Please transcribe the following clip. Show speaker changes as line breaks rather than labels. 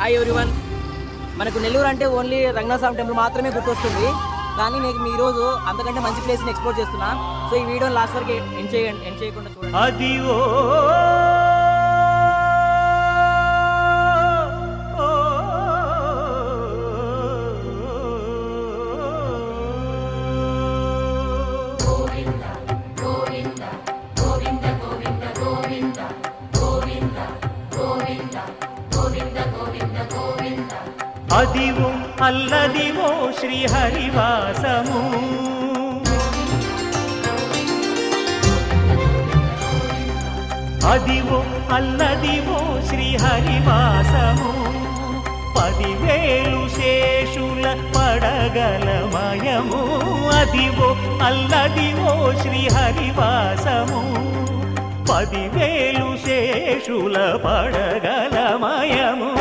Hi everyone. మనకు నెల్లూరు అంటే only Ranganathaswamy temple మాత్రమే గుర్తొస్తుంది, కానీ నేను ఈరోజు అంతకంటే మంచి ప్లేస్ని ఎక్స్ప్లోర్ చేస్తున్నా. సో ఈ వీడియోని లాస్ట్ వరకు ఎండ్ చేయకుండా చూడండి.
అదివో అదివో అల్లదివో శ్రీహరివాసము, అదివో అల్లదివో శ్రీహరివాసము. 10,000 శేషుల పడగలమయము, అదివో అల్లదివో శ్రీహరివాసము. 10,000 శేషుల పడగలమయము,